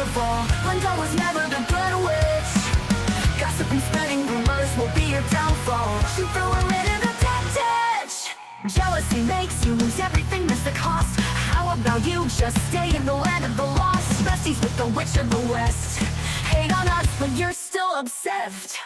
downfall. Linda was never the good witch. Gossip and spreading rumors will be your downfall. She threw her into the dead ditch. Jealousy makes you lose everything, that's the cost. How about you just stay in the land of the lost? Besties with the witch of the west. Hate on us, but you're still obsessed.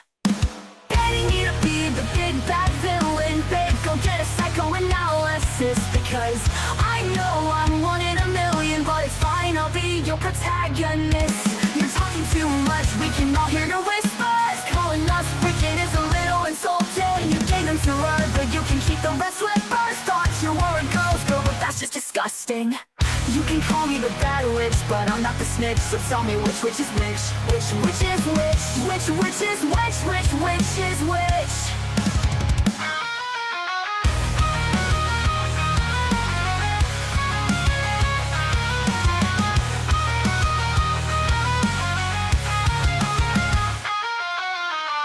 Getting me to be the big bad villain, babe, go get a psychoanalysis. Because I know I'm one in a million, but it's fine, I'll be your protagonist. You're talking too much, we can all hear your whispers. Calling us wicked is a little insulting. You gave them to her, but you can keep the rest with first thoughts. You're a girl's girl, but that's just disgusting. You can call me the bad witch, but I'm not the snitch. So tell me which is which? Which is which? Which is which is which?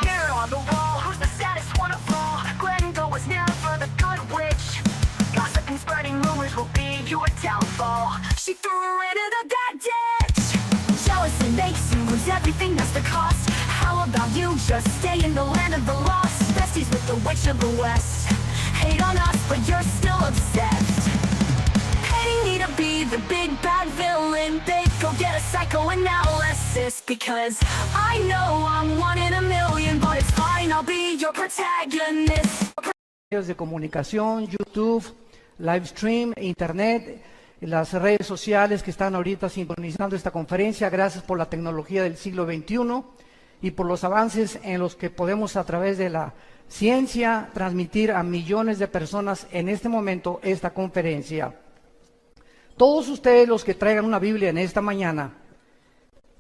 Mirror on the wall, who's the saddest one of all? Glenda was never the good witch. Gossip and spreading rumors will be your downfall. She threw her into the dead ditch. Jealousy makes you lose everything, that's the cost. How about you just stay in the land of the lost? Besties with the witch of the west. Hate on us, but you're still obsessed. Hating me to be the big bad villain, babe, go get a psychoanalysis. Because I know I'm one in a million, but it's fine, I'll be your protagonist. Medios de comunicación, YouTube, live stream, internet, las redes sociales que están ahorita sintonizando esta conferencia. Gracias por la tecnología del siglo XXI y por los avances en los que podemos a través de la ciencia transmitir a millones de personas en este momento esta conferencia. Todos ustedes los que traigan una Biblia en esta mañana,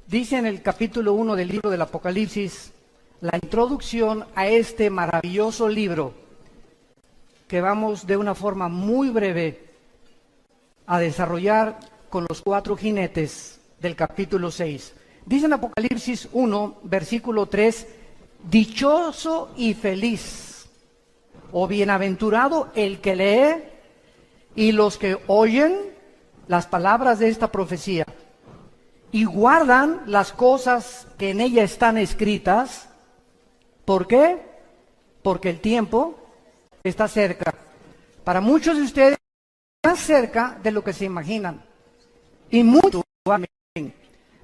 dice en el capítulo 1 del libro del Apocalipsis, la introducción a este maravilloso libro que vamos de una forma muy breve a desarrollar con los 4 jinetes del capítulo 6. Dice en Apocalipsis 1, versículo 3, dichoso y feliz, o bienaventurado el que lee y los que oyen las palabras de esta profecía y guardan las cosas que en ella están escritas. ¿Por qué? Porque el tiempo está cerca. Para muchos de ustedes, más cerca de lo que se imaginan. Y mucho.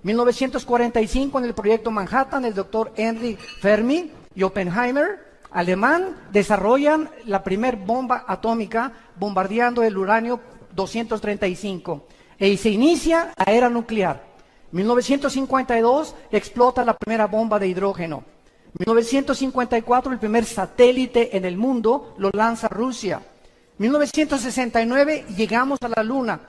1945, en el proyecto Manhattan, el doctor Henry Fermi y Oppenheimer, alemán, desarrollan la primer bomba atómica bombardeando el uranio 235. Y se inicia la era nuclear. 1952, explota la primera bomba de hidrógeno. 1954, el primer satélite en el mundo lo lanza Rusia. 1969, llegamos a la Luna.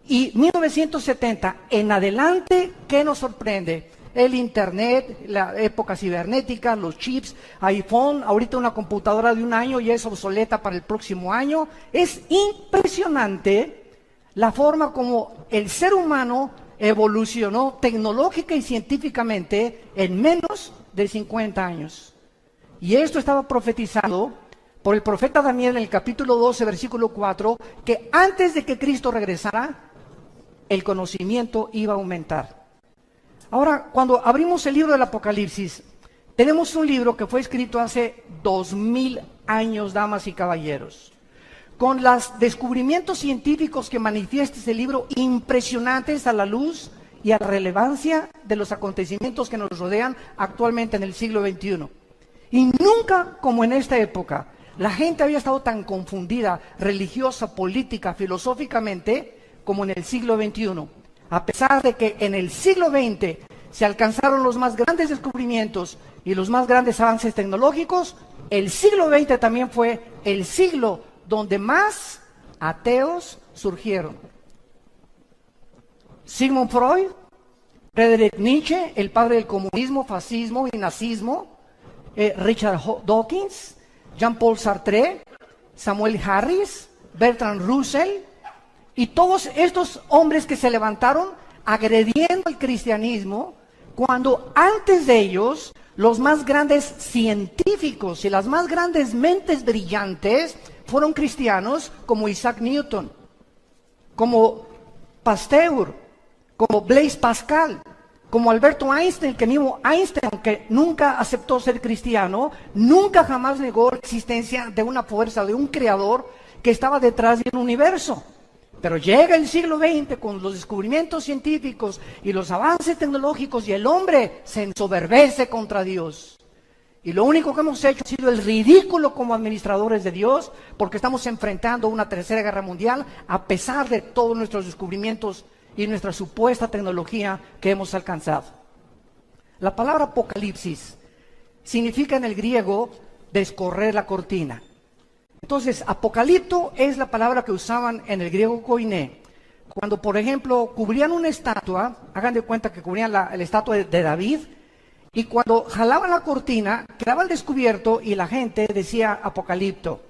Y 1970, en adelante, ¿qué nos sorprende? El Internet, la época cibernética, los chips, iPhone, ahorita una computadora de un año ya es obsoleta para el próximo año. Es impresionante la forma como el ser humano evolucionó tecnológica y científicamente en menos de 50 años. Y esto estaba profetizado por el profeta Daniel en el capítulo 12, versículo 4, que antes de que Cristo regresara, el conocimiento iba a aumentar. Ahora, cuando abrimos el libro del Apocalipsis, tenemos un libro que fue escrito hace 2000 años, damas y caballeros, con los descubrimientos científicos que manifiesta ese libro, impresionantes a la luz y a la relevancia de los acontecimientos que nos rodean actualmente en el siglo XXI. Y nunca como en esta época, la gente había estado tan confundida, religiosa, política, filosóficamente, como en el siglo XXI. A pesar de que en el siglo XX se alcanzaron los más grandes descubrimientos y los más grandes avances tecnológicos, el siglo XX también fue el siglo donde más ateos surgieron. Sigmund Freud, Friedrich Nietzsche, el padre del comunismo, fascismo y nazismo, Richard Dawkins, Jean-Paul Sartre, Samuel Harris, Bertrand Russell, y todos estos hombres que se levantaron agrediendo el cristianismo, cuando antes de ellos los más grandes científicos y las más grandes mentes brillantes fueron cristianos, como Isaac Newton, como Pasteur, como Blaise Pascal, Como Alberto Einstein, que mismo Einstein, aunque nunca aceptó ser cristiano, nunca jamás negó la existencia de una fuerza, de un creador que estaba detrás del universo. Pero llega el siglo XX con los descubrimientos científicos y los avances tecnológicos y el hombre se ensoberbece contra Dios. Y lo único que hemos hecho ha sido el ridículo como administradores de Dios, porque estamos enfrentando una tercera guerra mundial a pesar de todos nuestros descubrimientos y nuestra supuesta tecnología que hemos alcanzado. La palabra apocalipsis significa en el griego descorrer la cortina. Entonces, apocalipto es la palabra que usaban en el griego koiné. Cuando, por ejemplo, cubrían una estatua, hagan de cuenta que cubrían la estatua de David, y cuando jalaban la cortina, quedaba al descubierto y la gente decía apocalipto.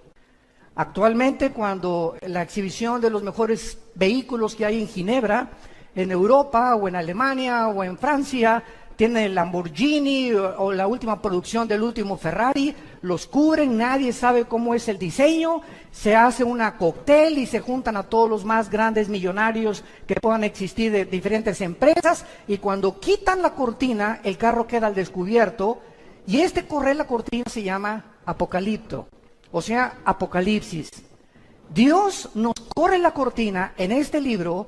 Actualmente, cuando la exhibición de los mejores vehículos que hay en Ginebra, en Europa o en Alemania o en Francia, tienen el Lamborghini o la última producción del último Ferrari, los cubren, nadie sabe cómo es el diseño, se hace una cóctel y se juntan a todos los más grandes millonarios que puedan existir de diferentes empresas, y cuando quitan la cortina, el carro queda al descubierto, y correr la cortina se llama apocalipto. O sea, Apocalipsis. Dios nos corre la cortina en este libro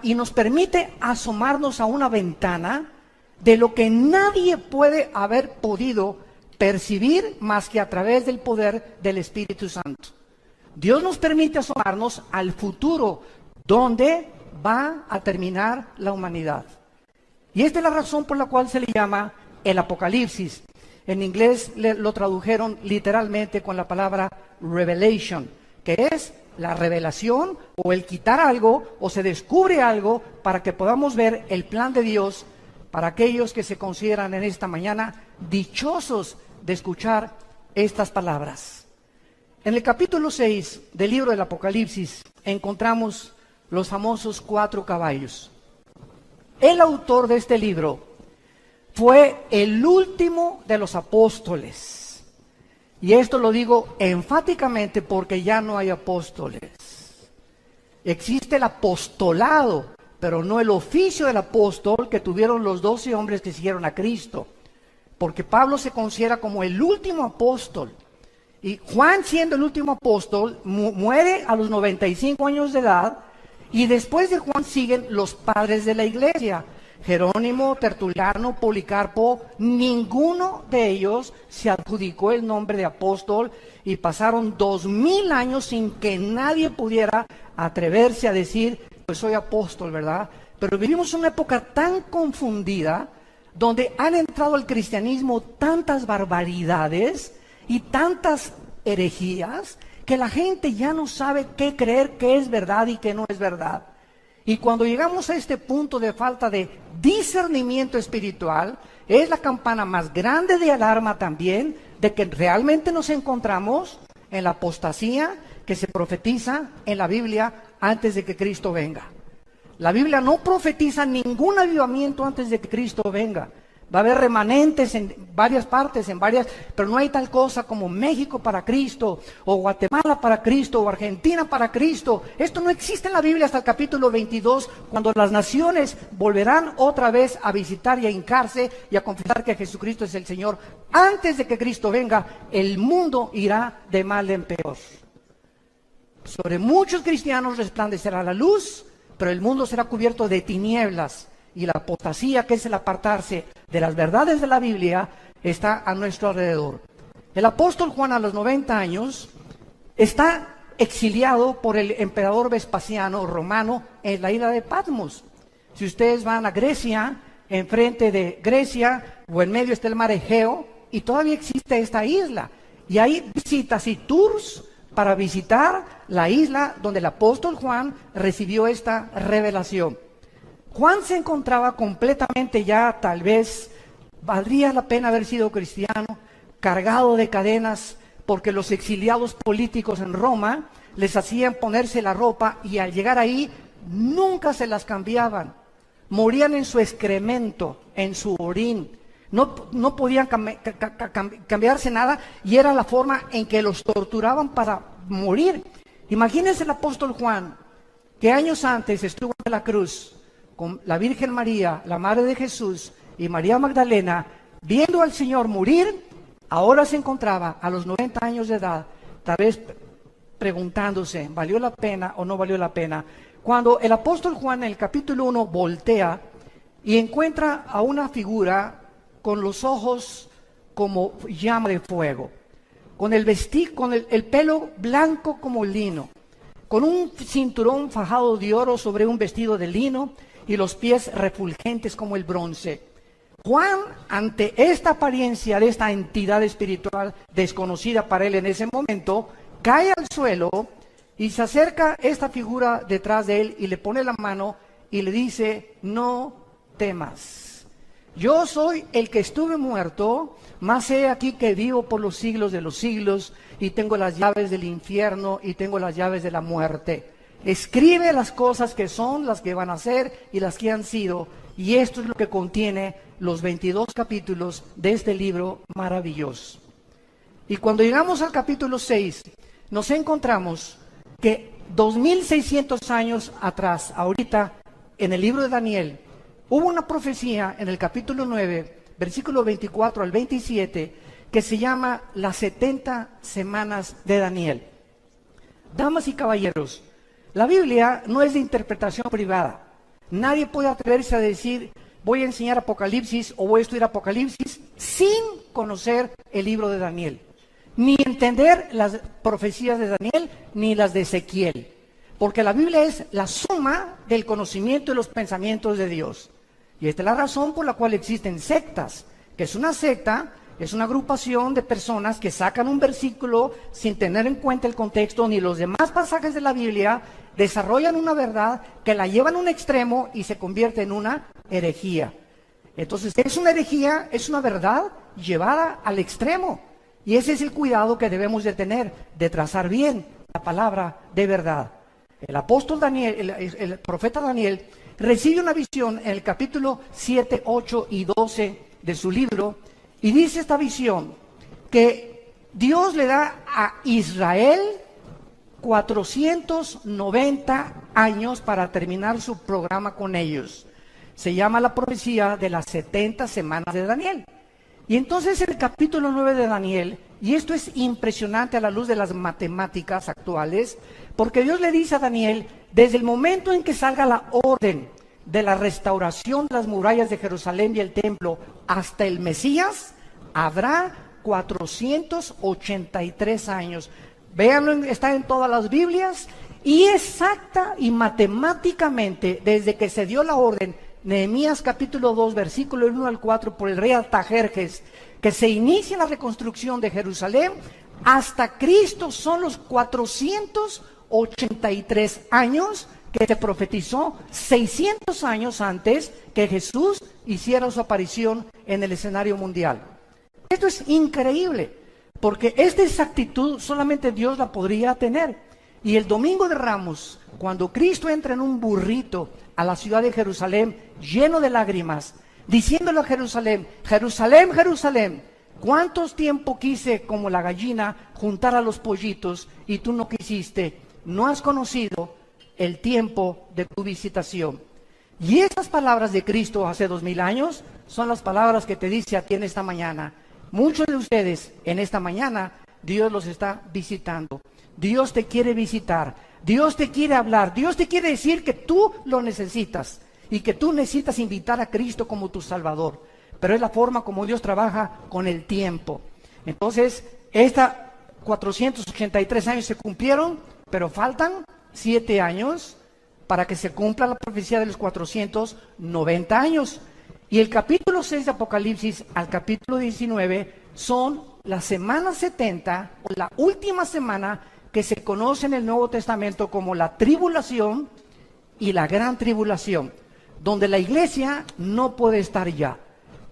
y nos permite asomarnos a una ventana de lo que nadie puede haber podido percibir más que a través del poder del Espíritu Santo. Dios nos permite asomarnos al futuro, donde va a terminar la humanidad. Y esta es la razón por la cual se le llama el Apocalipsis. En inglés lo tradujeron literalmente con la palabra revelation, que es la revelación o el quitar algo o se descubre algo para que podamos ver el plan de Dios para aquellos que se consideran en esta mañana dichosos de escuchar estas palabras. En el capítulo 6 del libro del Apocalipsis encontramos los famosos 4 caballos. El autor de este libro fue el último de los apóstoles. Y esto lo digo enfáticamente porque ya no hay apóstoles. Existe el apostolado, pero no el oficio del apóstol que tuvieron los 12 hombres que siguieron a Cristo. Porque Pablo se considera como el último apóstol. Y Juan, siendo el último apóstol, muere a los 95 años de edad. Y después de Juan siguen los padres de la iglesia. Jerónimo, Tertuliano, Policarpo, ninguno de ellos se adjudicó el nombre de apóstol y pasaron 2000 años sin que nadie pudiera atreverse a decir, pues soy apóstol, ¿verdad? Pero vivimos una época tan confundida, donde han entrado al cristianismo tantas barbaridades y tantas herejías, que la gente ya no sabe qué creer, qué es verdad y qué no es verdad. Y cuando llegamos a este punto de falta de discernimiento espiritual, es la campana más grande de alarma también de que realmente nos encontramos en la apostasía que se profetiza en la Biblia antes de que Cristo venga. La Biblia no profetiza ningún avivamiento antes de que Cristo venga. Va a haber remanentes en varias partes, pero no hay tal cosa como México para Cristo, o Guatemala para Cristo, o Argentina para Cristo. Esto no existe en la Biblia hasta el capítulo 22, cuando las naciones volverán otra vez a visitar y a hincarse y a confesar que Jesucristo es el Señor. Antes de que Cristo venga, el mundo irá de mal en peor. Sobre muchos cristianos resplandecerá la luz, pero el mundo será cubierto de tinieblas. Y la apostasía, que es el apartarse de las verdades de la Biblia, está a nuestro alrededor. El apóstol Juan, a los 90 años, está exiliado por el emperador Vespasiano romano en la isla de Patmos. Si ustedes van a Grecia, enfrente de Grecia o en medio está el mar Egeo, y todavía existe esta isla. Y hay visitas y tours para visitar la isla donde el apóstol Juan recibió esta revelación. Juan se encontraba completamente ya, tal vez valdría la pena haber sido cristiano, cargado de cadenas, porque los exiliados políticos en Roma les hacían ponerse la ropa y al llegar ahí nunca se las cambiaban. Morían en su excremento, en su orín. No podían cambiarse nada y era la forma en que los torturaban para morir. Imagínense el apóstol Juan, que años antes estuvo en la cruz, con la Virgen María, la Madre de Jesús, y María Magdalena, viendo al Señor morir, ahora se encontraba a los 90 años de edad, tal vez preguntándose, ¿valió la pena o no valió la pena? Cuando el apóstol Juan en el capítulo 1 voltea y encuentra a una figura con los ojos como llama de fuego, con el pelo blanco como lino, con un cinturón fajado de oro sobre un vestido de lino y los pies refulgentes como el bronce. Juan, ante esta apariencia de esta entidad espiritual desconocida para él en ese momento, cae al suelo y se acerca esta figura detrás de él y le pone la mano y le dice: no temas. Yo soy el que estuve muerto, mas he aquí que vivo por los siglos de los siglos y tengo las llaves del infierno y tengo las llaves de la muerte. Escribe las cosas que son, las que van a ser y las que han sido. Y esto es lo que contiene los 22 capítulos de este libro maravilloso. Y cuando llegamos al capítulo 6, nos encontramos que 2600 años atrás, ahorita, en el libro de Daniel, hubo una profecía en el capítulo 9, versículo 24 al 27, que se llama las 70 semanas de Daniel. Damas y caballeros, la Biblia no es de interpretación privada. Nadie puede atreverse a decir: voy a enseñar Apocalipsis o voy a estudiar Apocalipsis sin conocer el libro de Daniel, ni entender las profecías de Daniel ni las de Ezequiel, porque la Biblia es la suma del conocimiento y los pensamientos de Dios. Y esta es la razón por la cual existen sectas, que es una secta, es una agrupación de personas que sacan un versículo sin tener en cuenta el contexto ni los demás pasajes de la Biblia, desarrollan una verdad que la llevan a un extremo y se convierte en una herejía. Entonces, es una herejía, es una verdad llevada al extremo. Y ese es el cuidado que debemos de tener, de trazar bien la palabra de verdad. El apóstol Daniel, el profeta Daniel, recibe una visión en el capítulo 7, 8 y 12 de su libro, y dice esta visión que Dios le da a Israel 490 años para terminar su programa con ellos. Se llama la profecía de las 70 semanas de Daniel. Y entonces el capítulo 9 de Daniel, y esto es impresionante a la luz de las matemáticas actuales, porque Dios le dice a Daniel, desde el momento en que salga la orden de la restauración de las murallas de Jerusalén y el templo hasta el Mesías, habrá 483 años. Véanlo, está en todas las Biblias, y exacta y matemáticamente, desde que se dio la orden, Nehemías capítulo 2, versículo 1 al 4, por el rey Artajerjes, que se inicia la reconstrucción de Jerusalén, hasta Cristo son los 483 años que se profetizó 600 años antes que Jesús hiciera su aparición en el escenario mundial. Esto es increíble, porque esta exactitud solamente Dios la podría tener. Y el domingo de Ramos, cuando Cristo entra en un burrito a la ciudad de Jerusalén, lleno de lágrimas, diciéndole a Jerusalén: Jerusalén, Jerusalén, ¿cuántos tiempo quise como la gallina juntar a los pollitos y tú no quisiste? No has conocido el tiempo de tu visitación. Y esas palabras de Cristo hace 2000 años son las palabras que te dice a ti en esta mañana. Muchos de ustedes en esta mañana, Dios los está visitando. Dios te quiere visitar, Dios te quiere hablar, Dios te quiere decir que tú lo necesitas y que tú necesitas invitar a Cristo como tu Salvador. Pero es la forma como Dios trabaja con el tiempo. Entonces, 483 años se cumplieron, pero faltan 7 años para que se cumpla la profecía de los 490 años. Y el capítulo 6 de Apocalipsis al capítulo 19 son las semanas 70, o la última semana que se conoce en el Nuevo Testamento como la tribulación y la gran tribulación, donde la iglesia no puede estar ya.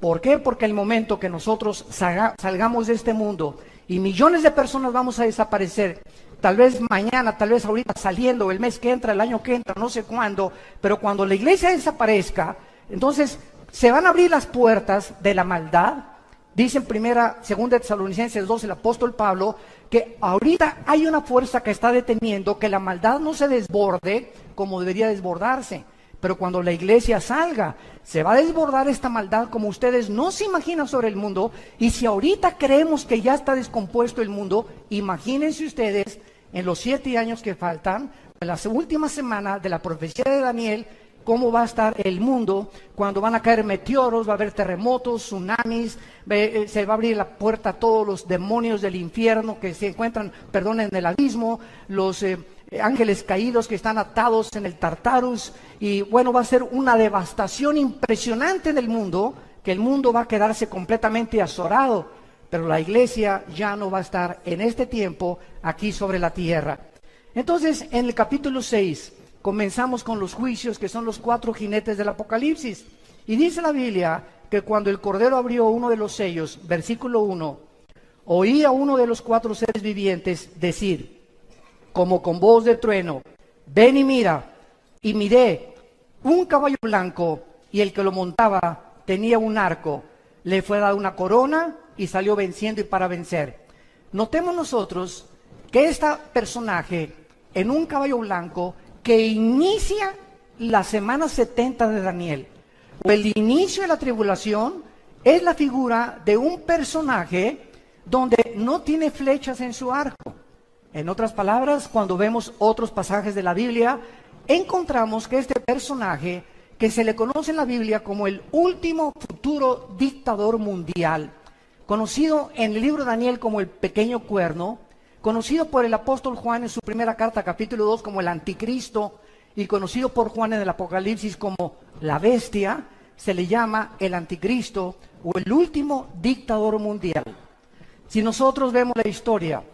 ¿Por qué? Porque el momento que nosotros salgamos de este mundo y millones de personas vamos a desaparecer, tal vez mañana, tal vez ahorita saliendo, el mes que entra, el año que entra, no sé cuándo, pero cuando la iglesia desaparezca, entonces se van a abrir las puertas de la maldad. Dice en segunda Tesalonicenses 2 el apóstol Pablo que ahorita hay una fuerza que está deteniendo que la maldad no se desborde como debería desbordarse. Pero cuando la iglesia salga, se va a desbordar esta maldad como ustedes no se imaginan sobre el mundo. Y si ahorita creemos que ya está descompuesto el mundo, imagínense ustedes en los 7 años que faltan, en la última semana de la profecía de Daniel, cómo va a estar el mundo cuando van a caer meteoros, va a haber terremotos, tsunamis, se va a abrir la puerta a todos los demonios del infierno que se encuentran, en el abismo, los ángeles caídos que están atados en el Tartarus, y bueno, va a ser una devastación impresionante en el mundo, que el mundo va a quedarse completamente azorado, pero la iglesia ya no va a estar en este tiempo aquí sobre la tierra. Entonces, en el capítulo 6, comenzamos con los juicios, que son los 4 jinetes del Apocalipsis. Y dice la Biblia que cuando el Cordero abrió uno de los sellos, versículo 1, oí a uno de los 4 seres vivientes decir, como con voz de trueno, ven y mira. Y miré un caballo blanco, y el que lo montaba tenía un arco. Le fue dada una corona y salió venciendo y para vencer. Notemos nosotros que este personaje en un caballo blanco que inicia la semana 70 de Daniel, o el inicio de la tribulación, es la figura de un personaje donde no tiene flechas en su arco. En otras palabras, cuando vemos otros pasajes de la Biblia, encontramos que este personaje, que se le conoce en la Biblia como el último futuro dictador mundial, conocido en el libro de Daniel como el pequeño cuerno, conocido por el apóstol Juan en su primera carta, capítulo 2, como el anticristo, y conocido por Juan en el Apocalipsis como la bestia, se le llama el anticristo o el último dictador mundial. Si nosotros vemos la historia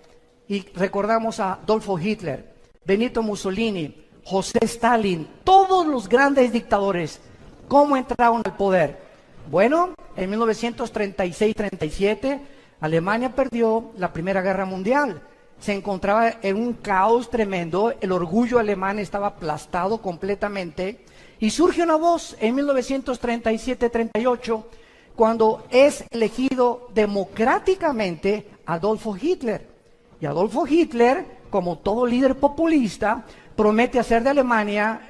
y recordamos a Adolfo Hitler, Benito Mussolini, José Stalin, todos los grandes dictadores, ¿cómo entraron al poder? Bueno, en 1936-37, Alemania perdió la Primera Guerra Mundial. Se encontraba en un caos tremendo, el orgullo alemán estaba aplastado completamente, y surge una voz en 1937-38, cuando es elegido democráticamente Adolfo Hitler. Y Adolfo Hitler, como todo líder populista, promete hacer de Alemania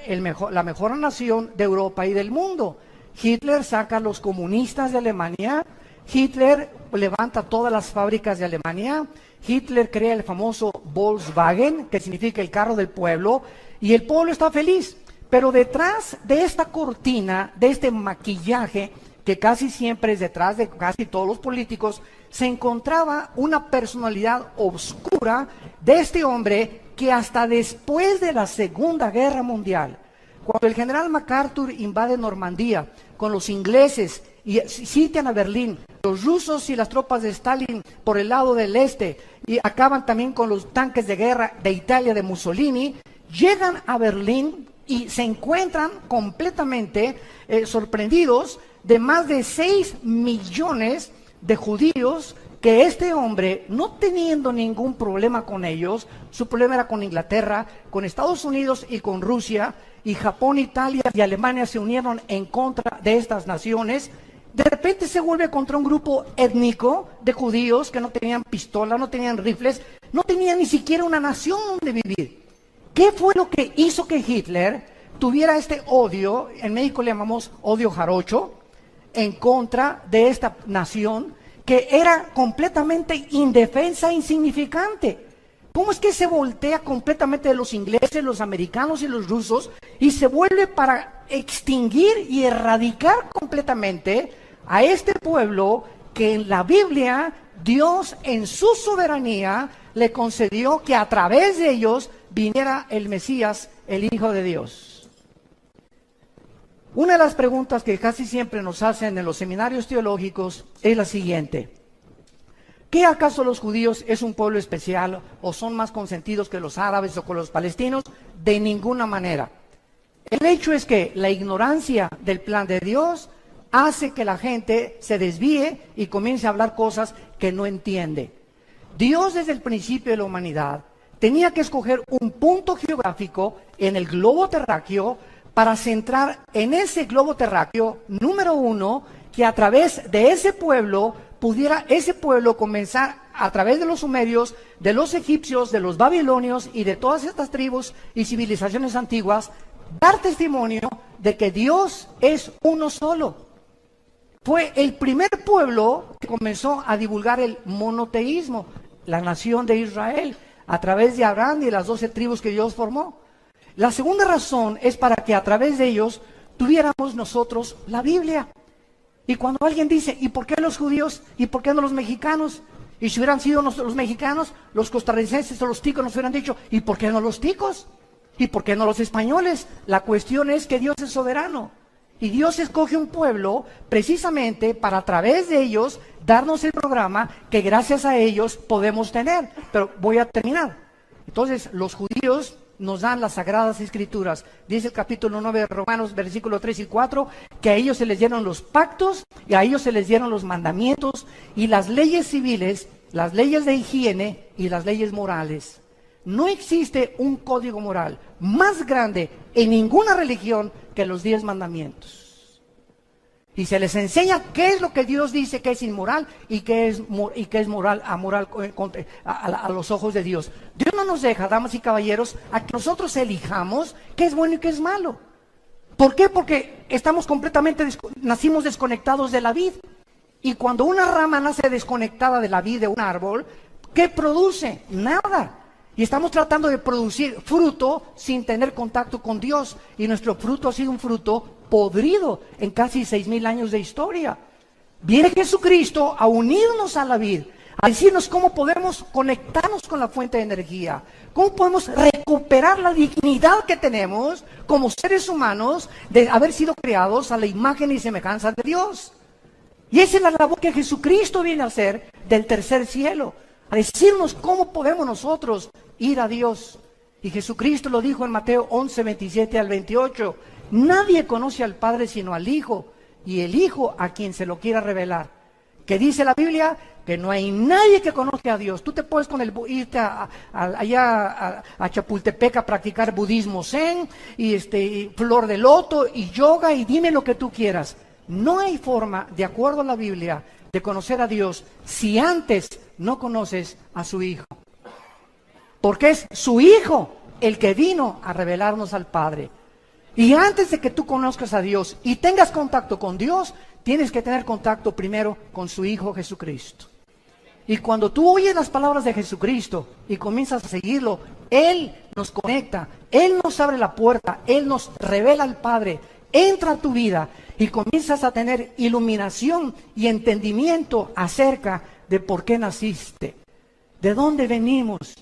la mejor nación de Europa y del mundo. Hitler saca a los comunistas de Alemania, Hitler levanta todas las fábricas de Alemania, Hitler crea el famoso Volkswagen, que significa el carro del pueblo, y el pueblo está feliz. Pero detrás de esta cortina, de este maquillaje, que casi siempre es detrás de casi todos los políticos, se encontraba una personalidad oscura de este hombre que hasta después de la Segunda Guerra Mundial, cuando el general MacArthur invade Normandía con los ingleses y sitian a Berlín, los rusos y las tropas de Stalin por el lado del este, y acaban también con los tanques de guerra de Italia de Mussolini, llegan a Berlín y se encuentran completamente sorprendidos de más de 6 millones de judíos, que este hombre, no teniendo ningún problema con ellos, su problema era con Inglaterra, con Estados Unidos y con Rusia, y Japón, Italia y Alemania se unieron en contra de estas naciones. De repente se vuelve contra un grupo étnico de judíos que no tenían pistola, no tenían rifles, no tenían ni siquiera una nación donde vivir. ¿Qué fue lo que hizo que Hitler tuviera este odio? En México le llamamos odio jarocho, en contra de esta nación que era completamente indefensa e insignificante. ¿Cómo es que se voltea completamente de los ingleses, los americanos y los rusos y se vuelve para extinguir y erradicar completamente a este pueblo que en la Biblia Dios en su soberanía le concedió que a través de ellos viniera el Mesías, el Hijo de Dios? Una de las preguntas que casi siempre nos hacen en los seminarios teológicos es la siguiente: ¿qué acaso los judíos es un pueblo especial o son más consentidos que los árabes o con los palestinos? De ninguna manera. El hecho es que la ignorancia del plan de Dios hace que la gente se desvíe y comience a hablar cosas que no entiende. Dios desde el principio de la humanidad tenía que escoger un punto geográfico en el globo terráqueo para centrar en ese globo terráqueo, número uno, que a través de ese pueblo pudiera ese pueblo comenzar a través de los sumerios, de los egipcios, de los babilonios y de todas estas tribus y civilizaciones antiguas, dar testimonio de que Dios es uno solo. Fue el primer pueblo que comenzó a divulgar el monoteísmo, la nación de Israel, a través de Abraham y de las 12 tribus que Dios formó. La segunda razón es para que a través de ellos tuviéramos nosotros la Biblia. Y cuando alguien dice, ¿y por qué los judíos? ¿Y por qué no los mexicanos? Y si hubieran sido los mexicanos, los costarricenses o los ticos nos hubieran dicho, ¿y por qué no los ticos? ¿Y por qué no los españoles? La cuestión es que Dios es soberano. Y Dios escoge un pueblo precisamente para a través de ellos darnos el programa que gracias a ellos podemos tener. Pero voy a terminar. Entonces, los judíos nos dan las Sagradas Escrituras. Dice el capítulo 9 de Romanos, versículos 3 y 4, que a ellos se les dieron los pactos y a ellos se les dieron los mandamientos y las leyes civiles, las leyes de higiene y las leyes morales. No existe un código moral más grande en ninguna religión que los 10 mandamientos. Y se les enseña qué es lo que Dios dice que es inmoral y qué es moral, amoral a los ojos de Dios. Dios no nos deja, damas y caballeros, a que nosotros elijamos qué es bueno y qué es malo. ¿Por qué? Porque estamos nacimos desconectados de la vid. Y cuando una rama nace desconectada de la vid de un árbol, ¿qué produce? Nada. Y estamos tratando de producir fruto sin tener contacto con Dios. Y nuestro fruto ha sido un fruto podrido en casi 6,000 años de historia. Viene Jesucristo a unirnos a la vid, a decirnos cómo podemos conectarnos con la fuente de energía, cómo podemos recuperar la dignidad que tenemos como seres humanos de haber sido creados a la imagen y semejanza de Dios. Y esa es la labor que Jesucristo viene a hacer del tercer cielo, a decirnos cómo podemos nosotros ir a Dios. Y Jesucristo lo dijo en Mateo 11, 27 al 28. Nadie conoce al Padre sino al Hijo, y el Hijo a quien se lo quiera revelar. Que dice la Biblia que no hay nadie que conozca a Dios. Tú te puedes irte allá a Chapultepec a practicar budismo zen, y flor de loto, y yoga, y dime lo que tú quieras. No hay forma, de acuerdo a la Biblia, de conocer a Dios si antes no conoces a su Hijo. Porque es su Hijo el que vino a revelarnos al Padre. Y antes de que tú conozcas a Dios y tengas contacto con Dios, tienes que tener contacto primero con su Hijo Jesucristo. Y cuando tú oyes las palabras de Jesucristo y comienzas a seguirlo, Él nos conecta, Él nos abre la puerta, Él nos revela al Padre, entra a tu vida y comienzas a tener iluminación y entendimiento acerca de por qué naciste, de dónde venimos,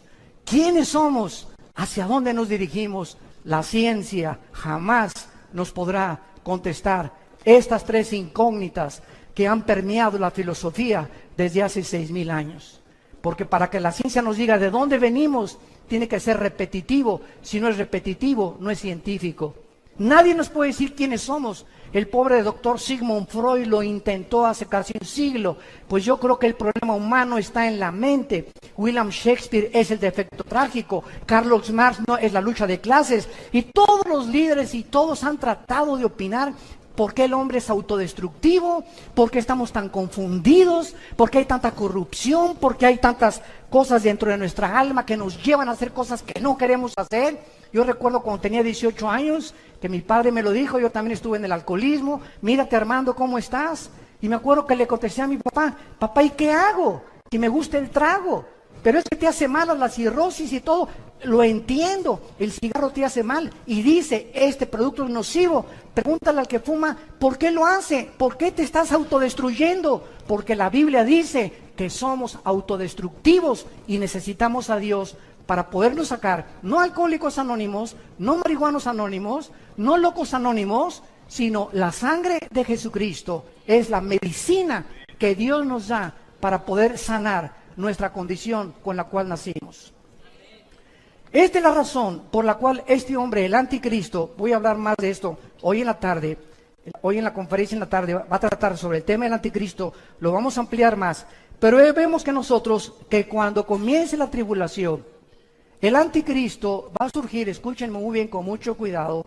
quiénes somos, hacia dónde nos dirigimos. La ciencia jamás nos podrá contestar estas 3 incógnitas que han permeado la filosofía desde hace 6,000 años. Porque para que la ciencia nos diga de dónde venimos, tiene que ser repetitivo. Si no es repetitivo, no es científico. Nadie nos puede decir quiénes somos. El pobre doctor Sigmund Freud lo intentó hace casi un siglo. Pues yo creo que el problema humano está en la mente. William Shakespeare es el defecto trágico. Karl Marx no es la lucha de clases. Y todos los líderes y todos han tratado de opinar por qué el hombre es autodestructivo, por qué estamos tan confundidos, por qué hay tanta corrupción, por qué hay tantas cosas dentro de nuestra alma que nos llevan a hacer cosas que no queremos hacer. Yo recuerdo cuando tenía 18 años, que mi padre me lo dijo, yo también estuve en el alcoholismo. Mírate, Armando, ¿cómo estás? Y me acuerdo que le contesté a mi papá, papá, ¿y qué hago? Si me gusta el trago, pero es que te hace mal la cirrosis y todo. Lo entiendo, el cigarro te hace mal y dice, este producto es nocivo. Pregúntale al que fuma, ¿por qué lo hace? ¿Por qué te estás autodestruyendo? Porque la Biblia dice que somos autodestructivos y necesitamos a Dios para podernos sacar, no alcohólicos anónimos, no marihuanos anónimos, no locos anónimos, sino la sangre de Jesucristo es la medicina que Dios nos da para poder sanar nuestra condición con la cual nacimos. Esta es la razón por la cual este hombre, el anticristo, voy a hablar más de esto hoy en la tarde, hoy en la conferencia en la tarde, va a tratar sobre el tema del anticristo, lo vamos a ampliar más, pero vemos que nosotros, que cuando comience la tribulación, el anticristo va a surgir, escúchenme muy bien, con mucho cuidado.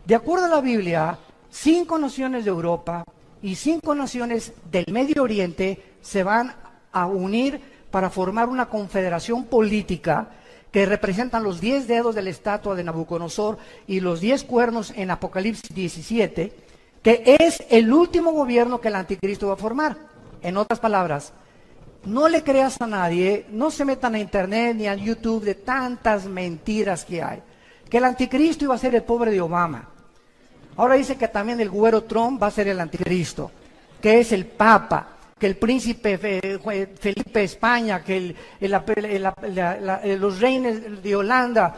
De acuerdo a la Biblia, 5 naciones de Europa y 5 naciones del Medio Oriente se van a unir para formar una confederación política que representan los 10 dedos de la estatua de Nabucodonosor y los 10 cuernos en Apocalipsis 17, que es el último gobierno que el anticristo va a formar. En otras palabras, no le creas a nadie, no se metan a internet ni a YouTube de tantas mentiras que hay. Que el anticristo iba a ser el pobre de Obama. Ahora dice que también el güero Trump va a ser el anticristo, que es el Papa, que el príncipe Felipe de España, que los reyes de Holanda,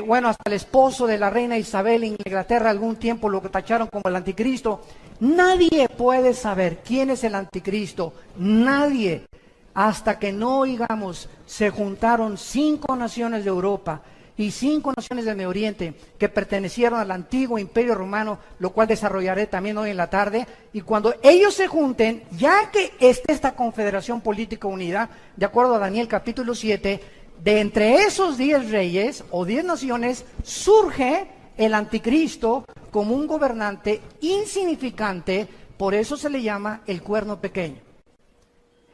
bueno, hasta el esposo de la reina Isabel en Inglaterra algún tiempo lo tacharon como el anticristo. Nadie puede saber quién es el anticristo, nadie, hasta que no oigamos, se juntaron 5 naciones de Europa y 5 naciones del Medio Oriente que pertenecieron al antiguo Imperio Romano, lo cual desarrollaré también hoy en la tarde. Y cuando ellos se junten, ya que esté esta confederación política unida, de acuerdo a Daniel capítulo 7, de entre esos 10 reyes o 10 naciones surge el anticristo como un gobernante insignificante, por eso se le llama el cuerno pequeño.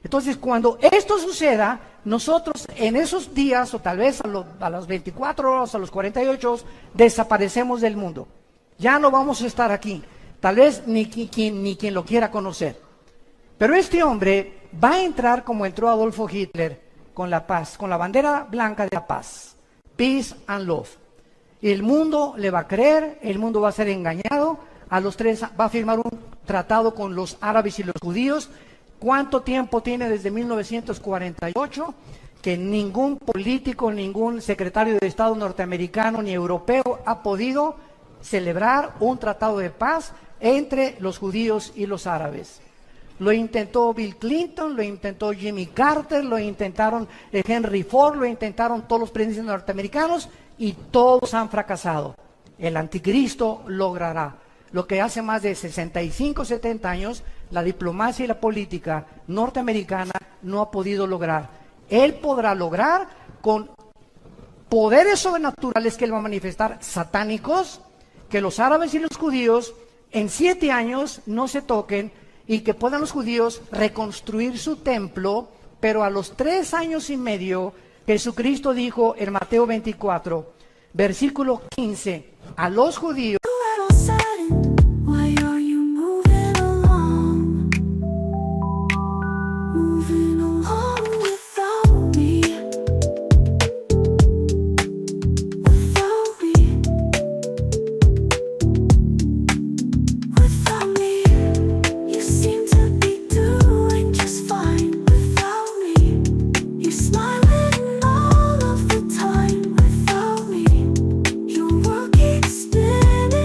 Entonces, cuando esto suceda, nosotros en esos días, o tal vez a las 24 horas, a los 48, desaparecemos del mundo. Ya no vamos a estar aquí. Tal vez ni quien lo quiera conocer. Pero este hombre va a entrar como entró Adolfo Hitler, con la paz, con la bandera blanca de la paz. Peace and love. Y el mundo le va a creer, el mundo va a ser engañado. A los 3 va a firmar un tratado con los árabes y los judíos. ¿Cuánto tiempo tiene desde 1948 que ningún político, ningún secretario de Estado norteamericano ni europeo ha podido celebrar un tratado de paz entre los judíos y los árabes? Lo intentó Bill Clinton, lo intentó Jimmy Carter, lo intentaron Henry Ford, lo intentaron todos los presidentes norteamericanos y todos han fracasado. El anticristo logrará lo que hace más de 65, 70 años la diplomacia y la política norteamericana no ha podido lograr. Él podrá lograr con poderes sobrenaturales que él va a manifestar, satánicos, que los árabes y los judíos en 7 años no se toquen y que puedan los judíos reconstruir su templo, pero a los 3 años y medio, Jesucristo dijo en Mateo 24, versículo 15, a los judíos: Extended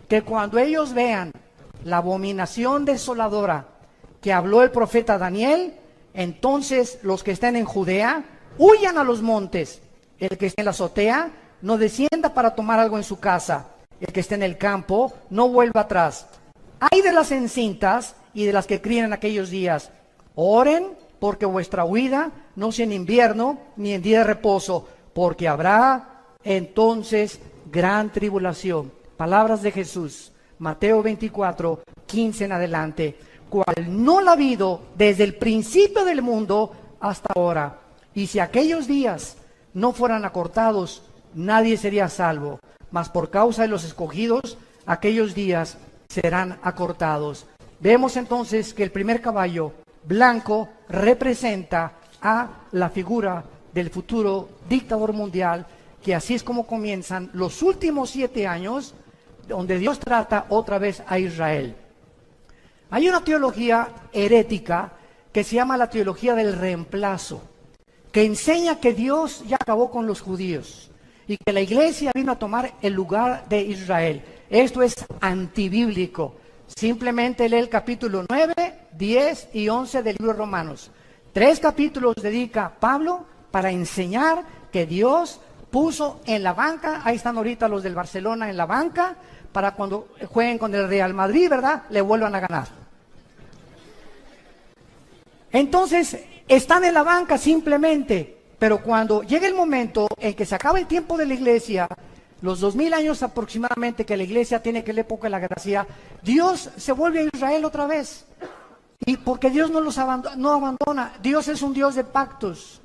que cuando ellos vean la abominación desoladora que habló el profeta Daniel, entonces los que estén en Judea huyan a los montes. El que esté en la azotea no descienda para tomar algo en su casa. El que esté en el campo no vuelva atrás. Ay de las encintas y de las que crían en aquellos días. Oren porque vuestra huida no sea en invierno ni en día de reposo, porque habrá entonces gran tribulación. Palabras de Jesús, Mateo 24, 15 en adelante, cual no la ha habido desde el principio del mundo hasta ahora. Y si aquellos días no fueran acortados, nadie sería salvo, mas por causa de los escogidos, aquellos días serán acortados. Vemos entonces que el primer caballo blanco representa a la figura del futuro dictador mundial, que así es como comienzan los últimos 7 años, donde Dios trata otra vez a Israel. Hay una teología herética que se llama la teología del reemplazo, que enseña que Dios ya acabó con los judíos y que la iglesia vino a tomar el lugar de Israel. Esto es antibíblico. Simplemente lee el capítulo 9, 10 y 11 del libro de Romanos. 3 capítulos dedica Pablo para enseñar que Dios puso en la banca, ahí están ahorita los del Barcelona en la banca, para cuando jueguen con el Real Madrid, ¿verdad?, le vuelvan a ganar. Entonces, están en la banca simplemente, pero cuando llega el momento en que se acaba el tiempo de la iglesia, los 2000 años aproximadamente que la iglesia tiene, que es la época de la gracia, Dios se vuelve a Israel otra vez. Y porque Dios no abandona, Dios es un Dios de pactos.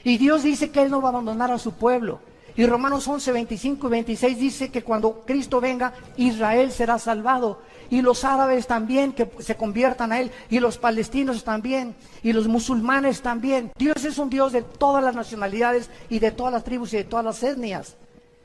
Y Dios dice que Él no va a abandonar a su pueblo. Y Romanos 11, 25 y 26 dice que cuando Cristo venga, Israel será salvado. Y los árabes también, que se conviertan a Él. Y los palestinos también. Y los musulmanes también. Dios es un Dios de todas las nacionalidades y de todas las tribus y de todas las etnias.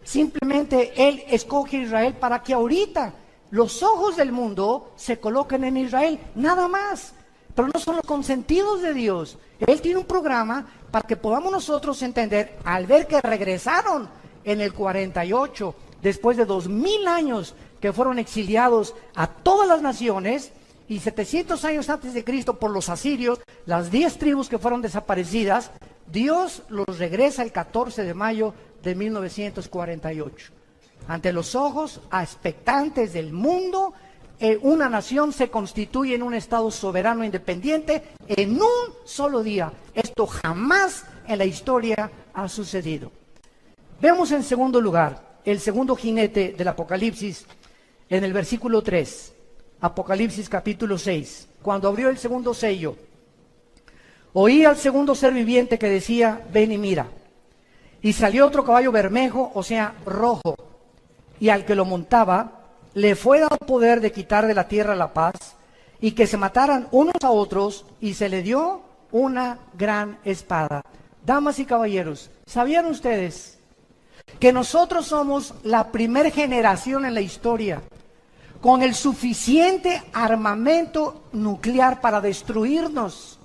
Simplemente Él escoge a Israel para que ahorita los ojos del mundo se coloquen en Israel. Nada más. Pero no son los consentidos de Dios. Él tiene un programa para que podamos nosotros entender, al ver que regresaron en el 48, después de 2000 años que fueron exiliados a todas las naciones, y 700 años antes de Cristo por los asirios, las 10 tribus que fueron desaparecidas, Dios los regresa el 14 de mayo de 1948. Ante los ojos expectantes del mundo, una nación se constituye en un estado soberano independiente en un solo día. Esto jamás en la historia ha sucedido. Vemos en segundo lugar el segundo jinete del Apocalipsis en el versículo 3. Apocalipsis capítulo 6. Cuando abrió el segundo sello, oí al segundo ser viviente que decía: ven y mira. Y salió otro caballo bermejo, o sea, rojo, y al que lo montaba le fue dado poder de quitar de la tierra la paz, y que se mataran unos a otros, y se le dio una gran espada. Damas y caballeros, ¿sabían ustedes que nosotros somos la primera generación en la historia con el suficiente armamento nuclear para destruirnos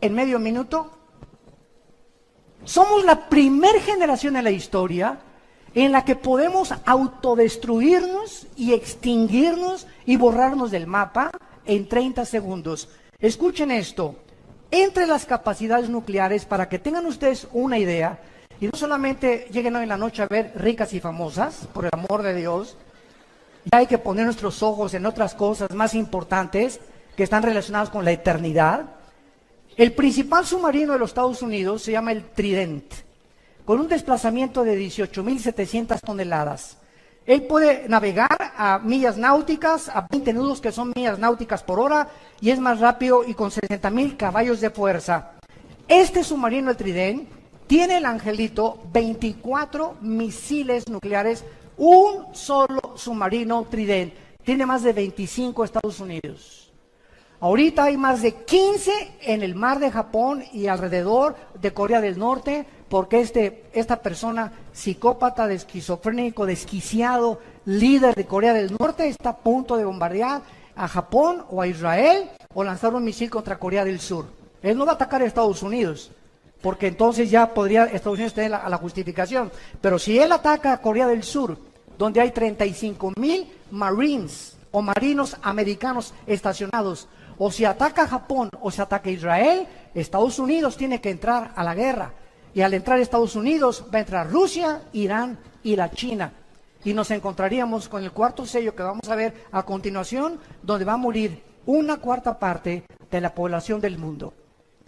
en medio minuto? Somos la primera generación en la historia en la que podemos autodestruirnos y extinguirnos y borrarnos del mapa en 30 segundos. Escuchen esto. Entre las capacidades nucleares, para que tengan ustedes una idea, y no solamente lleguen hoy en la noche a ver Ricas y Famosas, por el amor de Dios, ya hay que poner nuestros ojos en otras cosas más importantes que están relacionadas con la eternidad. El principal submarino de los Estados Unidos se llama el Trident, con un desplazamiento de 18.700 toneladas. Él puede navegar a millas náuticas, a 20 nudos que son millas náuticas por hora, y es más rápido y con 60.000 caballos de fuerza. Este submarino, el Trident, tiene el angelito 24 misiles nucleares, un solo submarino Trident. Tiene más de 25 Estados Unidos. Ahorita hay más de 15 en el mar de Japón y alrededor de Corea del Norte, porque esta persona psicópata, de esquizofrénico, desquiciado, líder de Corea del Norte, está a punto de bombardear a Japón o a Israel o lanzar un misil contra Corea del Sur. Él no va a atacar a Estados Unidos, porque entonces ya podría Estados Unidos tener la justificación. Pero si él ataca a Corea del Sur donde hay 35,000 Marines o marinos americanos estacionados. O si ataca Japón o si ataca Israel, Estados Unidos tiene que entrar a la guerra. Y al entrar Estados Unidos va a entrar Rusia, Irán y la China. Y nos encontraríamos con el cuarto sello que vamos a ver a continuación, donde va a morir una cuarta parte de la población del mundo.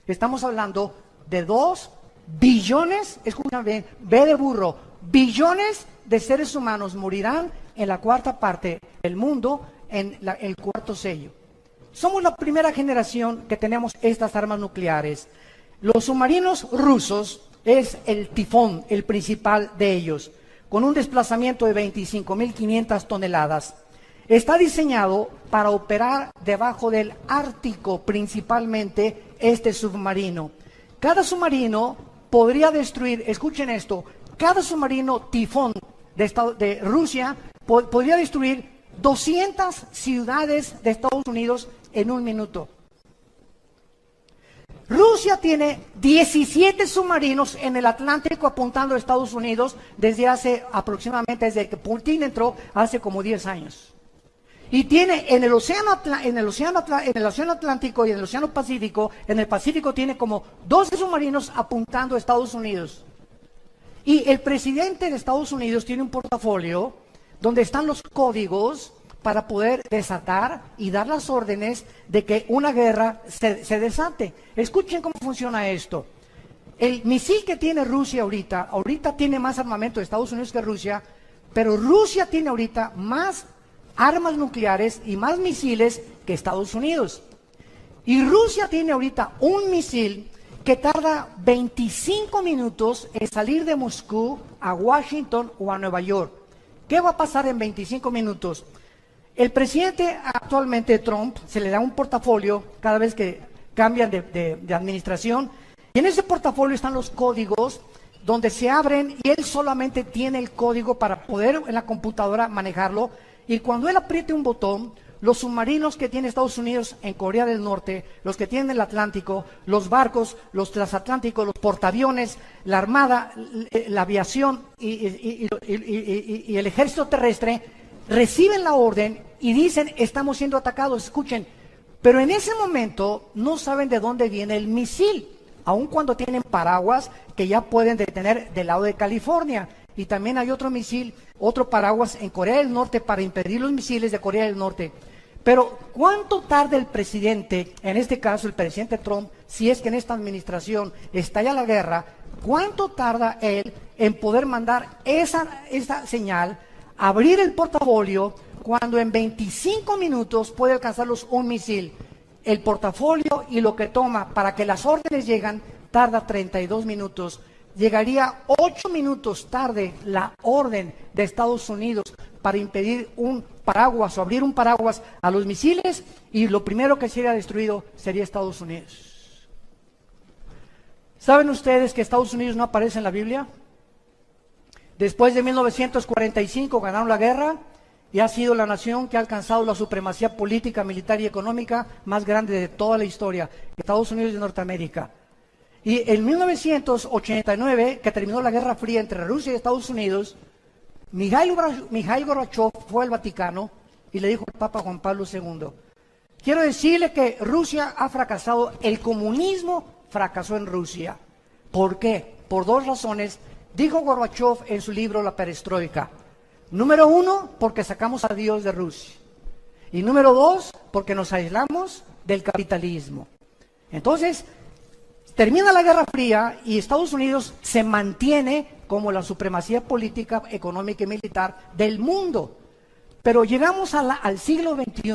Estamos hablando de 2 billones, escuchen bien, B de burro, billones de seres humanos morirán en la cuarta parte del mundo en el cuarto sello. Somos la primera generación que tenemos estas armas nucleares. Los submarinos rusos es el tifón, el principal de ellos, con un desplazamiento de 25.500 toneladas. Está diseñado para operar debajo del Ártico, principalmente este submarino. Cada submarino podría destruir, escuchen esto, cada submarino tifón de Rusia podría destruir 200 ciudades de Estados Unidos en un minuto. Rusia tiene 17 submarinos en el Atlántico apuntando a Estados Unidos desde que Putin entró hace como 10 años. Y tiene en el océano Atlántico y en el océano Pacífico, en el Pacífico tiene como 12 submarinos apuntando a Estados Unidos. Y el presidente de Estados Unidos tiene un portafolio donde están los códigos para poder desatar y dar las órdenes de que una guerra se desate. Escuchen cómo funciona esto. El misil que tiene Rusia ahorita tiene más armamento de Estados Unidos que Rusia, pero Rusia tiene ahorita más armas nucleares y más misiles que Estados Unidos. Y Rusia tiene ahorita un misil que tarda 25 minutos en salir de Moscú a Washington o a Nueva York. ¿Qué va a pasar en 25 minutos? El presidente actualmente, Trump, se le da un portafolio cada vez que cambian de administración, y en ese portafolio están los códigos donde se abren y él solamente tiene el código para poder en la computadora manejarlo, y cuando él apriete un botón, los submarinos que tiene Estados Unidos en Corea del Norte, los que tienen el Atlántico, los barcos, los transatlánticos, los portaaviones, la armada, la aviación y el ejército terrestre, reciben la orden y dicen, estamos siendo atacados, escuchen, pero en ese momento no saben de dónde viene el misil, aun cuando tienen paraguas que ya pueden detener del lado de California. Y también hay otro misil, otro paraguas en Corea del Norte para impedir los misiles de Corea del Norte. Pero ¿cuánto tarda el presidente, en este caso el presidente Trump, si es que en esta administración estalla la guerra, cuánto tarda él en poder mandar esa señal, abrir el portafolio, cuando en 25 minutos puede alcanzarlos un misil? El portafolio y lo que toma para que las órdenes lleguen tarda 32 minutos. Llegaría 8 minutos tarde la orden de Estados Unidos para impedir un paraguas o abrir un paraguas a los misiles, y lo primero que sería destruido sería Estados Unidos. ¿Saben ustedes que Estados Unidos no aparece en la Biblia? Después de 1945 ganaron la guerra y ha sido la nación que ha alcanzado la supremacía política, militar y económica más grande de toda la historia, Estados Unidos de Norteamérica. Y en 1989, que terminó la Guerra Fría entre Rusia y Estados Unidos, Mikhail Gorbachev fue al Vaticano y le dijo al Papa Juan Pablo II, quiero decirle que Rusia ha fracasado, el comunismo fracasó en Rusia. ¿Por qué? Por 2 razones, dijo Gorbachev en su libro La Perestroika. Número 1, porque sacamos a Dios de Rusia. Y número 2, porque nos aislamos del capitalismo. Entonces, termina la Guerra Fría y Estados Unidos se mantiene como la supremacía política, económica y militar del mundo. Pero llegamos al siglo XXI,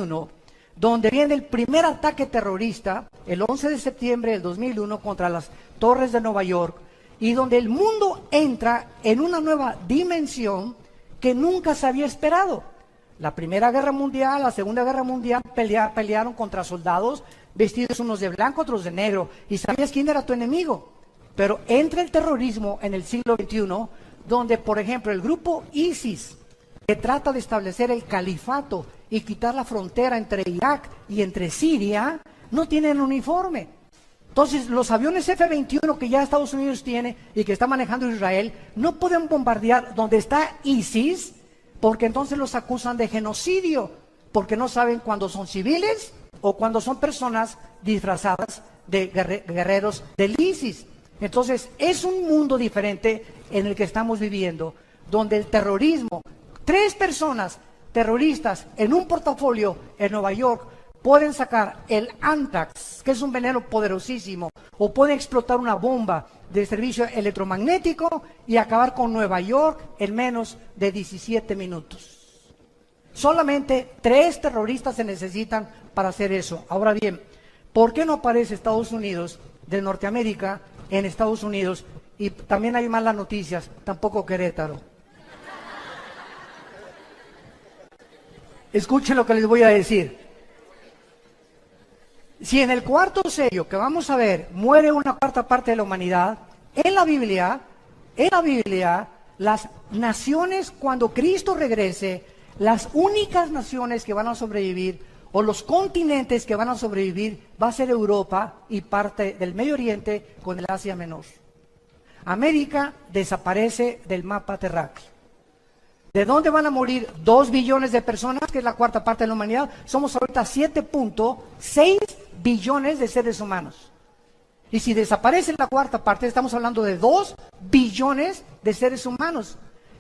donde viene el primer ataque terrorista, el 11 de septiembre del 2001, contra las torres de Nueva York, y donde el mundo entra en una nueva dimensión que nunca se había esperado. La Primera Guerra Mundial, la Segunda Guerra Mundial pelearon contra soldados vestidos unos de blanco, otros de negro, y sabías quién era tu enemigo. Pero entra el terrorismo en el siglo XXI, donde, por ejemplo, el grupo ISIS, que trata de establecer el califato y quitar la frontera entre Irak y entre Siria, no tienen uniforme. Entonces, los aviones F-21 que ya Estados Unidos tiene y que está manejando Israel, no pueden bombardear donde está ISIS, porque entonces los acusan de genocidio, porque no saben cuándo son civiles o cuándo son personas disfrazadas de guerreros del ISIS. Entonces es un mundo diferente en el que estamos viviendo, donde el terrorismo, 3 personas terroristas en un portafolio en Nueva York pueden sacar el Anthrax, que es un veneno poderosísimo, o pueden explotar una bomba de servicio electromagnético y acabar con Nueva York en menos de 17 minutos. Solamente 3 terroristas se necesitan para hacer eso. Ahora bien, ¿por qué no aparece Estados Unidos de Norteamérica en Estados Unidos? Y también hay malas noticias, tampoco Querétaro. Escuchen lo que les voy a decir. Si en el cuarto sello que vamos a ver muere una cuarta parte de la humanidad, en la Biblia, las naciones, cuando Cristo regrese, las únicas naciones que van a sobrevivir, o los continentes que van a sobrevivir, va a ser Europa y parte del Medio Oriente con el Asia Menor. América desaparece del mapa terráqueo. ¿De dónde van a morir 2 billones de personas, que es la cuarta parte de la humanidad? Somos ahorita 7.6 billones de seres humanos. Y si desaparece la cuarta parte, estamos hablando de 2 billones de seres humanos.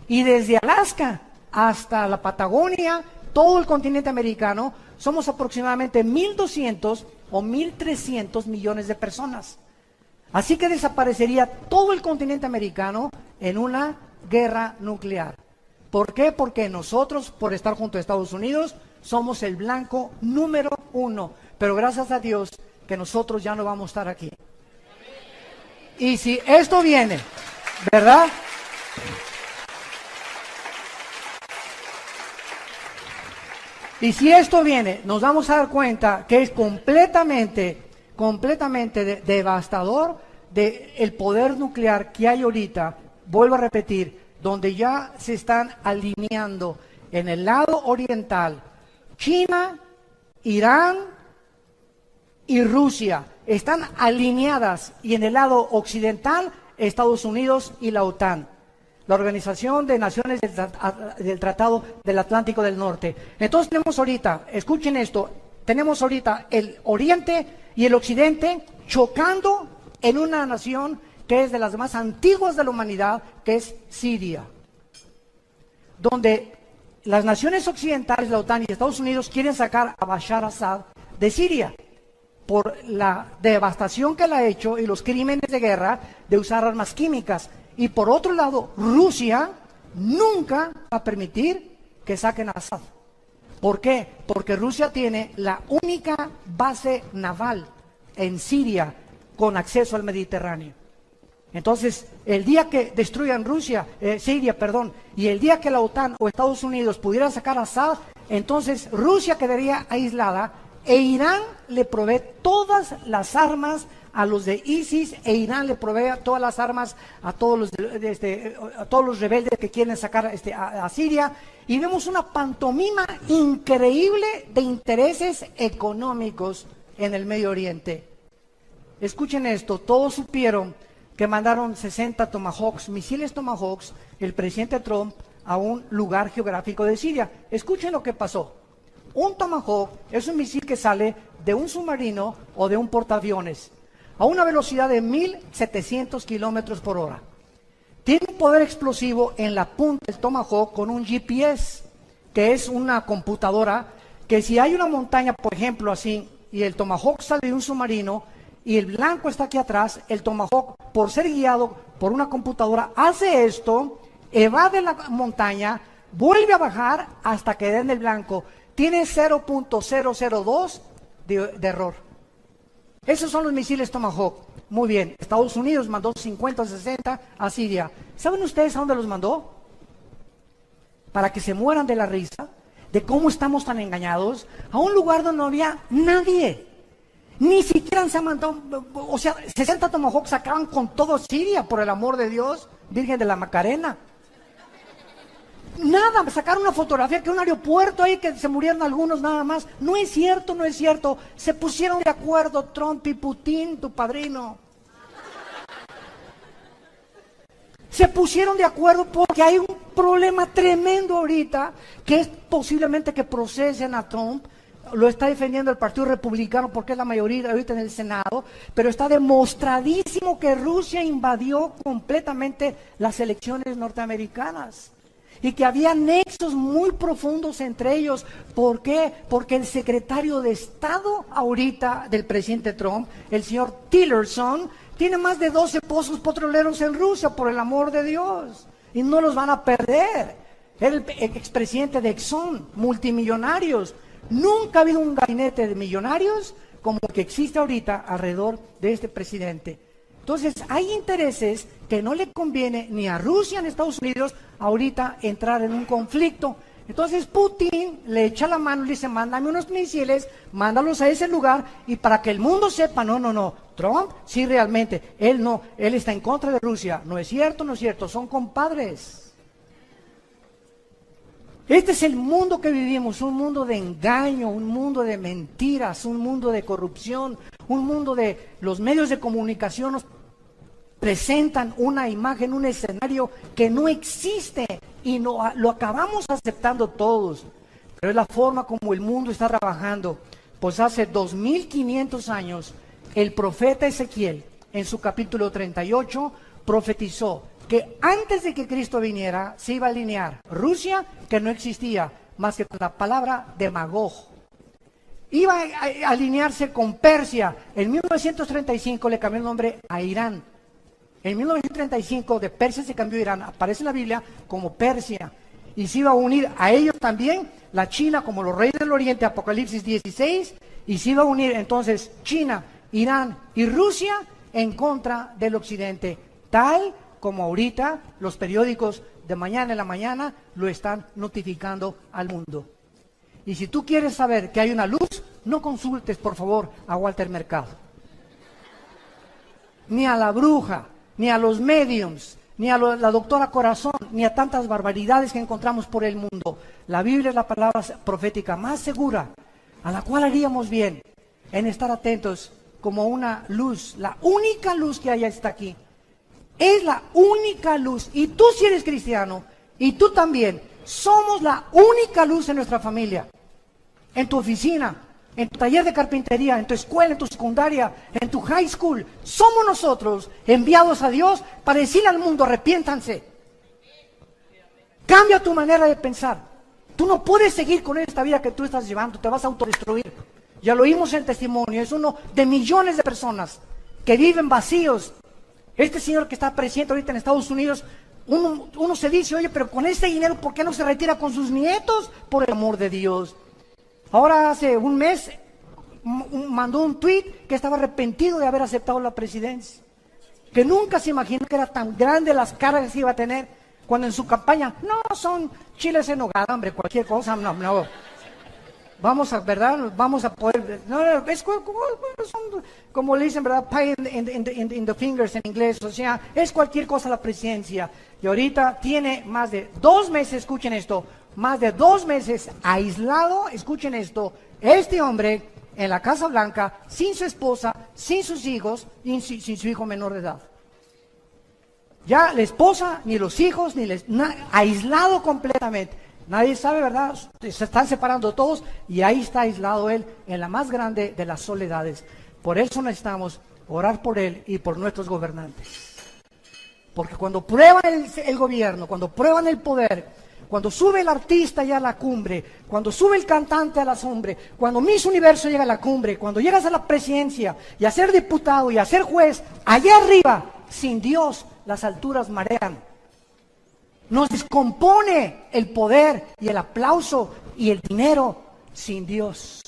Y desde Alaska hasta la Patagonia, todo el continente americano, somos aproximadamente 1.200 o 1.300 millones de personas. Así que desaparecería todo el continente americano en una guerra nuclear. ¿Por qué? Porque nosotros, por estar junto a Estados Unidos, somos el blanco número 1. Pero gracias a Dios que nosotros ya no vamos a estar aquí. Y si esto viene, ¿verdad? Y si esto viene, nos vamos a dar cuenta que es completamente devastador el poder nuclear que hay ahorita. Vuelvo a repetir, donde ya se están alineando en el lado oriental, China, Irán y Rusia están alineadas, y en el lado occidental, Estados Unidos y la OTAN, la Organización de Naciones del Tratado del Atlántico del Norte. Entonces tenemos ahorita, escuchen esto, tenemos ahorita el oriente y el occidente chocando en una nación que es de las más antiguas de la humanidad, que es Siria, donde las naciones occidentales, la OTAN y Estados Unidos, quieren sacar a Bashar al-Assad de Siria por la devastación que él ha hecho y los crímenes de guerra de usar armas químicas. Y por otro lado, Rusia nunca va a permitir que saquen a Assad. ¿Por qué? Porque Rusia tiene la única base naval en Siria con acceso al Mediterráneo. Entonces, el día que destruyan Siria, y el día que la OTAN o Estados Unidos pudieran sacar a Assad, entonces Rusia quedaría aislada e Irán le provee todas las armas a los de ISIS, e Irán le provee todas las armas a todos los rebeldes que quieren sacar a Siria, y vemos una pantomima increíble de intereses económicos en el Medio Oriente. Escuchen esto, todos supieron que mandaron 60 Tomahawks, misiles Tomahawks, el presidente Trump, a un lugar geográfico de Siria. Escuchen lo que pasó. Un Tomahawk es un misil que sale de un submarino o de un portaaviones a una velocidad de 1.700 kilómetros por hora. Tiene un poder explosivo en la punta del Tomahawk con un GPS, que es una computadora que, si hay una montaña, por ejemplo, así, y el Tomahawk sale de un submarino y el blanco está aquí atrás, el Tomahawk, por ser guiado por una computadora, hace esto, evade la montaña, vuelve a bajar hasta que den el blanco. Tiene 0.002 de error. Esos son los misiles Tomahawk. Muy bien, Estados Unidos mandó 50 o 60 a Siria. ¿Saben ustedes a dónde los mandó? Para que se mueran de la risa, de cómo estamos tan engañados, a un lugar donde no había nadie. Ni siquiera se mandó, 60 Tomahawks acaban con todo Siria, por el amor de Dios, Virgen de la Macarena. Nada, sacaron una fotografía que un aeropuerto ahí que se murieron algunos nada más. No es cierto, no es cierto. Se pusieron de acuerdo Trump y Putin, tu padrino. Se pusieron de acuerdo porque hay problema tremendo ahorita, que es posiblemente que procesen a Trump. Lo está defendiendo el Partido Republicano porque es la mayoría ahorita en el Senado, pero está demostradísimo que Rusia invadió completamente las elecciones norteamericanas y que había nexos muy profundos entre ellos. ¿Por qué? Porque el secretario de Estado ahorita del presidente Trump, el señor Tillerson, tiene más de 12 pozos petroleros en Rusia, por el amor de Dios, y no los van a perder. El expresidente de Exxon, multimillonarios. Nunca ha habido un gabinete de millonarios como el que existe ahorita alrededor de este presidente. Entonces, hay intereses que no le conviene ni a Rusia ni a Estados Unidos ahorita entrar en un conflicto. Entonces, Putin le echa la mano y le dice, mándame unos misiles, mándalos a ese lugar, y para que el mundo sepa, no, Trump sí realmente, él está en contra de Rusia. No es cierto, son compadres. Este es el mundo que vivimos, un mundo de engaño, un mundo de mentiras, un mundo de corrupción, un mundo de los medios de comunicación nos presentan una imagen, un escenario que no existe y lo acabamos aceptando todos. Pero es la forma como el mundo está trabajando. Pues hace 2500 años, el profeta Ezequiel, en su capítulo 38, profetizó que antes de que Cristo viniera, se iba a alinear Rusia, que no existía más que con la palabra de Magog. Iba a alinearse con Persia. En 1935 le cambió el nombre a Irán. En 1935 de Persia se cambió a Irán. Aparece en la Biblia como Persia. Y se iba a unir a ellos también la China como los reyes del Oriente, Apocalipsis 16. Y se iba a unir entonces China, Irán y Rusia en contra del Occidente. Tal como ahorita los periódicos de mañana en la mañana lo están notificando al mundo. Y si tú quieres saber que hay una luz, no consultes por favor a Walter Mercado, ni a la bruja, ni a los mediums, ni a la doctora Corazón, ni a tantas barbaridades que encontramos por el mundo. La Biblia es la palabra profética más segura, a la cual haríamos bien en estar atentos como una luz. La única luz que hay está aquí. Es la única luz. Y tú, si eres cristiano, y tú también, somos la única luz en nuestra familia, en tu oficina, en tu taller de carpintería, en tu escuela, en tu secundaria, en tu high school. Somos nosotros enviados a Dios para decirle al mundo, arrepiéntanse. Cambia tu manera de pensar. Tú no puedes seguir con esta vida que tú estás llevando, te vas a autodestruir. Ya lo oímos en el testimonio, es uno de millones de personas que viven vacíos. Este señor que está presidente ahorita en Estados Unidos, uno se dice, oye, pero con ese dinero, ¿por qué no se retira con sus nietos? Por el amor de Dios. Ahora hace un mes mandó un tweet que estaba arrepentido de haber aceptado la presidencia. Que nunca se imaginó que era tan grande las cargas que iba a tener cuando en su campaña, no, son chiles en nogada, hombre, cualquier cosa, no. Vamos a, ¿verdad? Vamos a poder, no, es como le dicen, ¿verdad? Pie in the fingers en inglés, o sea, es cualquier cosa la presidencia. Y ahorita tiene más de 2 meses, escuchen esto, más de 2 meses aislado, escuchen esto, este hombre en la Casa Blanca, sin su esposa, sin sus hijos, y sin su hijo menor de edad. Ya la esposa, ni los hijos, aislado completamente. Nadie sabe, ¿verdad? Se están separando todos y ahí está aislado él en la más grande de las soledades. Por eso necesitamos orar por él y por nuestros gobernantes. Porque cuando prueban el gobierno, cuando prueban el poder, cuando sube el artista ya a la cumbre, cuando sube el cantante a la cumbre, cuando Miss Universo llega a la cumbre, cuando llegas a la presidencia y a ser diputado y a ser juez, allá arriba, sin Dios, las alturas marean. Nos descompone el poder y el aplauso y el dinero sin Dios.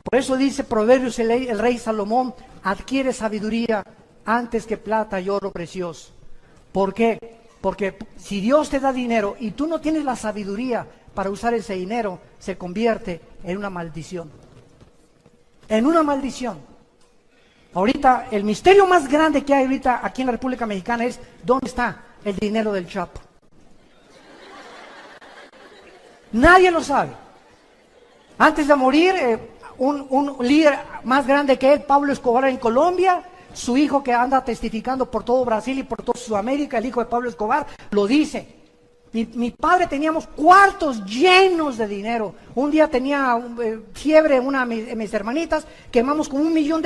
Por eso dice Proverbios el rey Salomón, adquiere sabiduría antes que plata y oro precioso. ¿Por qué? Porque si Dios te da dinero y tú no tienes la sabiduría para usar ese dinero, se convierte en una maldición. En una maldición. Ahorita, el misterio más grande que hay ahorita aquí en la República Mexicana es ¿dónde está el dinero del Chapo? Nadie lo sabe. Antes de morir, un líder más grande que él, Pablo Escobar en Colombia, su hijo que anda testificando por todo Brasil y por toda Sudamérica, el hijo de Pablo Escobar, lo dice. Mi padre teníamos cuartos llenos de dinero. Un día tenía fiebre una de mis hermanitas, quemamos como $1 millón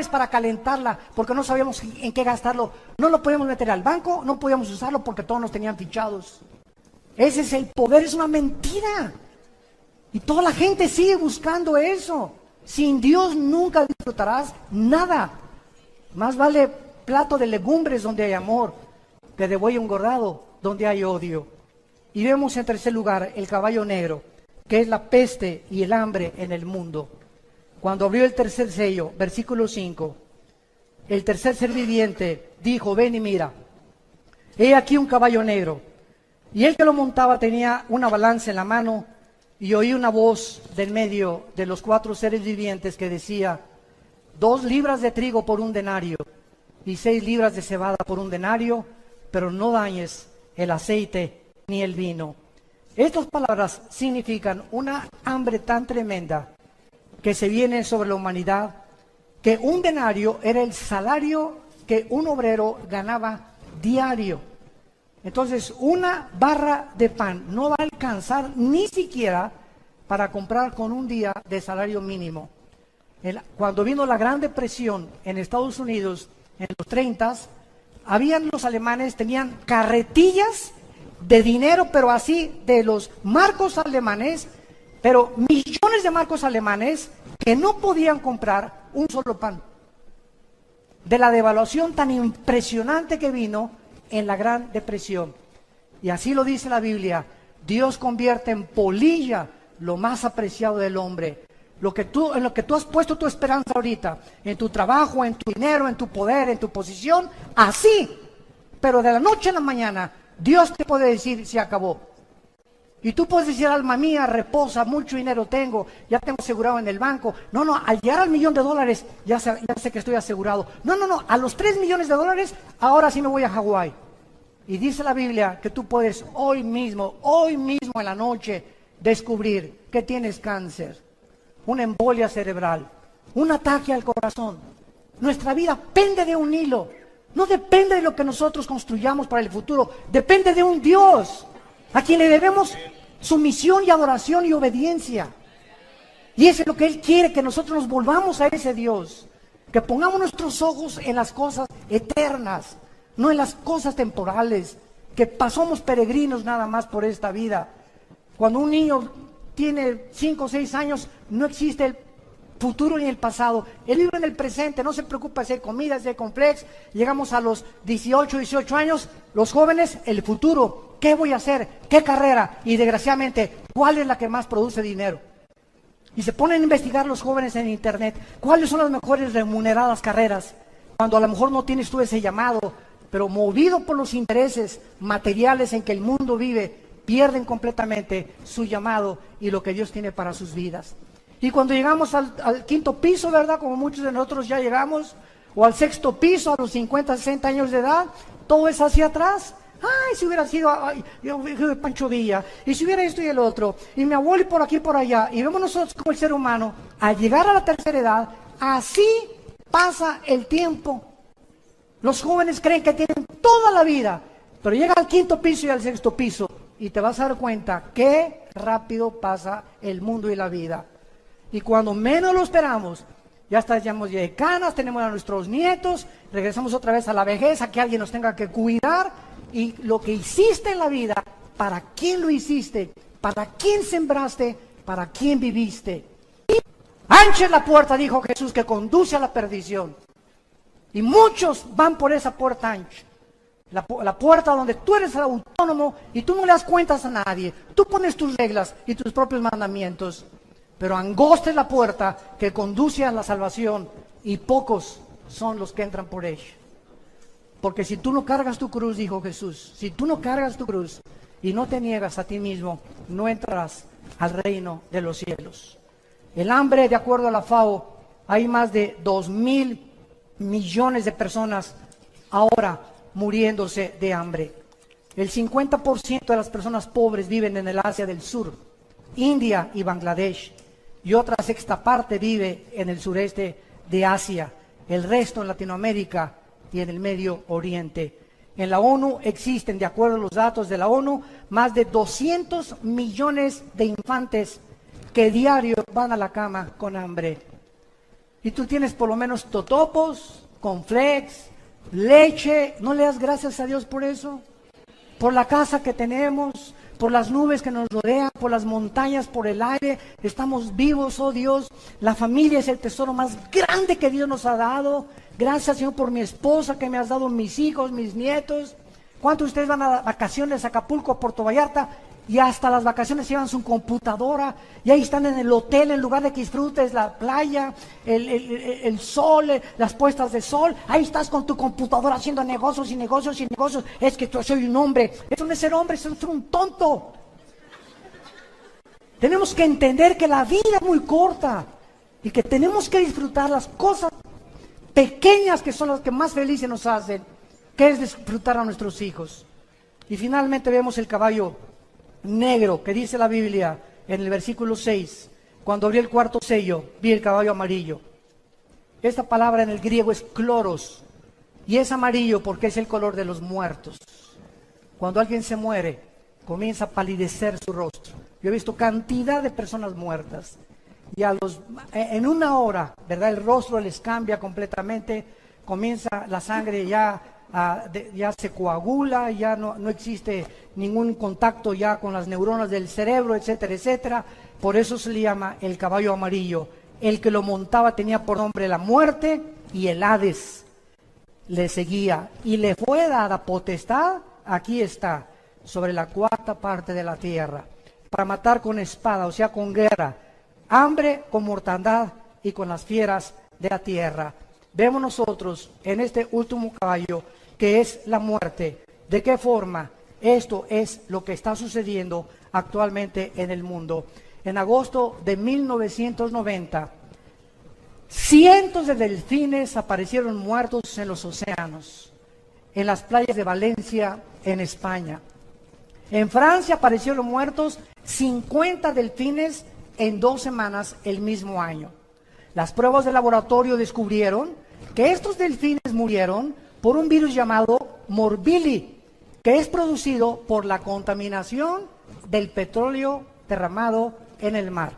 para calentarla, porque no sabíamos en qué gastarlo. No lo podíamos meter al banco, no podíamos usarlo porque todos nos tenían fichados. Ese es el poder, es una mentira. Y toda la gente sigue buscando eso. Sin Dios nunca disfrutarás nada. Más vale plato de legumbres donde hay amor, que de buey engordado donde hay odio. Y vemos en tercer lugar el caballo negro, que es la peste y el hambre en el mundo. Cuando abrió el tercer sello, versículo 5, el tercer ser viviente dijo, ven y mira, he aquí un caballo negro. Y el que lo montaba tenía una balanza en la mano, y oí una voz del medio de los 4 seres vivientes que decía, 2 libras de trigo por 1 denario, y 6 libras de cebada por 1 denario, pero no dañes el aceite ni el vino. Estas palabras significan una hambre tan tremenda que se viene sobre la humanidad, que 1 denario era el salario que un obrero ganaba diario. Entonces, una barra de pan no va a alcanzar ni siquiera para comprar con un día de salario mínimo. Cuando vino la Gran Depresión en Estados Unidos, en los 30s, los alemanes tenían carretillas de dinero, pero así, de los marcos alemanes, pero millones de marcos alemanes que no podían comprar un solo pan. De la devaluación tan impresionante que vino en la Gran Depresión. Y así lo dice la Biblia, Dios convierte en polilla lo más apreciado del hombre. En lo que tú has puesto tu esperanza ahorita, en tu trabajo, en tu dinero, en tu poder, en tu posición, así, pero de la noche a la mañana, Dios te puede decir, se acabó. Y tú puedes decir, alma mía, reposa, mucho dinero tengo, ya tengo asegurado en el banco. No, al llegar al $1 millón, ya sé que estoy asegurado. No, a los $3 millones, ahora sí me voy a Hawái. Y dice la Biblia que tú puedes hoy mismo en la noche, descubrir que tienes cáncer, una embolia cerebral, un ataque al corazón. Nuestra vida pende de un hilo. No depende de lo que nosotros construyamos para el futuro, depende de un Dios a quien le debemos sumisión y adoración y obediencia. Y eso es lo que Él quiere, que nosotros nos volvamos a ese Dios, que pongamos nuestros ojos en las cosas eternas, no en las cosas temporales, que pasamos peregrinos nada más por esta vida. Cuando un niño tiene 5 o 6 años, no existe el futuro ni el pasado, él vive en el presente, no se preocupa si hay comida, si hay complex. Llegamos a los 18 años, los jóvenes, el futuro, ¿qué voy a hacer? ¿Qué carrera? Y desgraciadamente, ¿cuál es la que más produce dinero? Y se ponen a investigar los jóvenes en internet, ¿cuáles son las mejores remuneradas carreras? Cuando a lo mejor no tienes tú ese llamado, pero movido por los intereses materiales en que el mundo vive, pierden completamente su llamado y lo que Dios tiene para sus vidas. Y cuando llegamos al 5.º piso, ¿verdad? Como muchos de nosotros ya llegamos, o al 6.º piso, a los 50, 60 años de edad, todo es hacia atrás. Ay, si hubiera sido Pancho Villa, y si hubiera esto y el otro, y mi abuelo y por aquí y por allá, y vemos nosotros como el ser humano, al llegar a la tercera edad, así pasa el tiempo. Los jóvenes creen que tienen toda la vida, pero llega al 5.º piso y al 6.º piso, y te vas a dar cuenta qué rápido pasa el mundo y la vida. Y cuando menos lo esperamos, ya estamos ya de canas, tenemos a nuestros nietos, regresamos otra vez a la vejez, a que alguien nos tenga que cuidar. Y lo que hiciste en la vida, ¿para quién lo hiciste? ¿Para quién sembraste? ¿Para quién viviste? Ancha es la puerta, dijo Jesús, que conduce a la perdición. Y muchos van por esa puerta ancha. La puerta donde tú eres el autónomo y tú no le das cuentas a nadie. Tú pones tus reglas y tus propios mandamientos. Pero angosta es la puerta que conduce a la salvación y pocos son los que entran por ella. Porque si tú no cargas tu cruz, dijo Jesús, si tú no cargas tu cruz y no te niegas a ti mismo, no entrarás al reino de los cielos. El hambre, de acuerdo a la FAO, hay más de 2.000 millones de personas ahora muriéndose de hambre. El 50% de las personas pobres viven en el Asia del Sur, India y Bangladesh, y otra sexta parte vive en el sureste de Asia. el resto en Latinoamérica y en el Medio Oriente. En la ONU existen, de acuerdo a los datos de la ONU, más de 200 millones de infantes que diario van a la cama con hambre. Y tú tienes por lo menos totopos, cornflakes, leche. ¿No le das gracias a Dios por eso? Por la casa que tenemos, por las nubes que nos rodean, por las montañas, por el aire. Estamos vivos, oh Dios. La familia es el tesoro más grande que Dios nos ha dado. Gracias, Señor, por mi esposa que me has dado, mis hijos, mis nietos. ¿Cuántos de ustedes van a vacaciones a Acapulco, a Puerto Vallarta? Y hasta las vacaciones llevan su computadora y ahí están en el hotel en lugar de que disfrutes la playa, el sol, las puestas de sol. Ahí estás con tu computadora haciendo negocios y negocios y negocios. Es que yo soy un hombre. Eso no es ser hombre, eso es ser un tonto. Tenemos que entender que la vida es muy corta y que tenemos que disfrutar las cosas pequeñas que son las que más felices nos hacen, que es disfrutar a nuestros hijos. Y finalmente vemos el caballo negro, que dice la Biblia en el versículo 6, cuando abrí el cuarto sello, vi el caballo amarillo. Esta palabra en el griego es kloros, y es amarillo porque es el color de los muertos. Cuando alguien se muere, comienza a palidecer su rostro. Yo he visto cantidad de personas muertas, y en una hora, ¿verdad? El rostro les cambia completamente, comienza la sangre ya se coagula, ya no existe ningún contacto ya con las neuronas del cerebro, etcétera, etcétera. Por eso se le llama el caballo amarillo. El que lo montaba tenía por nombre la muerte, y el Hades le seguía. Y le fue dada potestad, aquí está, sobre la cuarta parte de la tierra, para matar con espada, o sea, con guerra, hambre, con mortandad y con las fieras de la tierra. Vemos nosotros en este último caballo que es la muerte. ¿De qué forma? Esto es lo que está sucediendo actualmente en el mundo. En agosto de 1990, cientos de delfines aparecieron muertos en los océanos, en las playas de Valencia, en España. En Francia aparecieron muertos 50 delfines en 2 semanas el mismo año. Las pruebas de laboratorio descubrieron que estos delfines murieron por un virus llamado Morbilli, que es producido por la contaminación del petróleo derramado en el mar.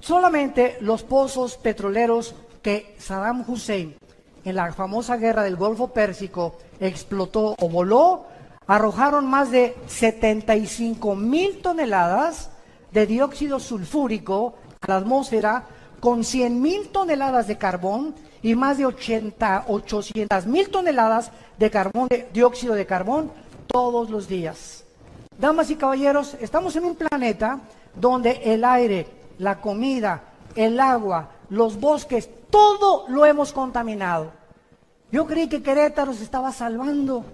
Solamente los pozos petroleros que Saddam Hussein, en la famosa guerra del Golfo Pérsico, explotó o voló, arrojaron más de 75,000 toneladas de dióxido sulfúrico a la atmósfera, con 100,000 toneladas de carbón y más de 800,000 toneladas de dióxido de carbón todos los días. Damas y caballeros, estamos en un planeta donde el aire, la comida, el agua, los bosques, todo lo hemos contaminado. Yo creí que Querétaro se estaba salvando.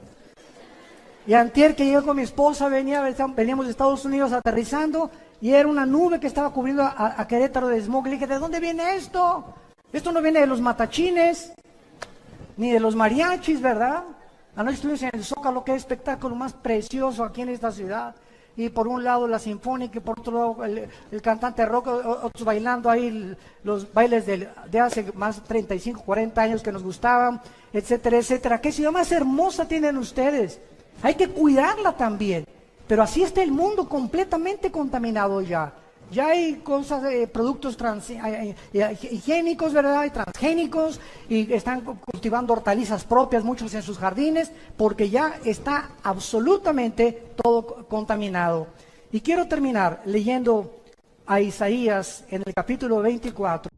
Y antier que llegué con mi esposa, veníamos de Estados Unidos aterrizando, y era una nube que estaba cubriendo a Querétaro de smog. Le dije, ¿de dónde viene esto? Esto no viene de los matachines, ni de los mariachis, ¿verdad? Anoche estuvimos en el Zócalo, que es el espectáculo más precioso aquí en esta ciudad. Y por un lado la sinfónica, y por otro lado el cantante rock, otros bailando ahí los bailes de hace más de 35, 40 años que nos gustaban, etcétera, etcétera. ¿Qué ciudad más hermosa tienen ustedes? Hay que cuidarla también. Pero así está el mundo completamente contaminado ya. Ya hay cosas, productos higiénicos, ¿verdad? Y transgénicos, y están cultivando hortalizas propias, muchos en sus jardines, porque ya está absolutamente todo contaminado. Y quiero terminar leyendo a Isaías en el capítulo 24,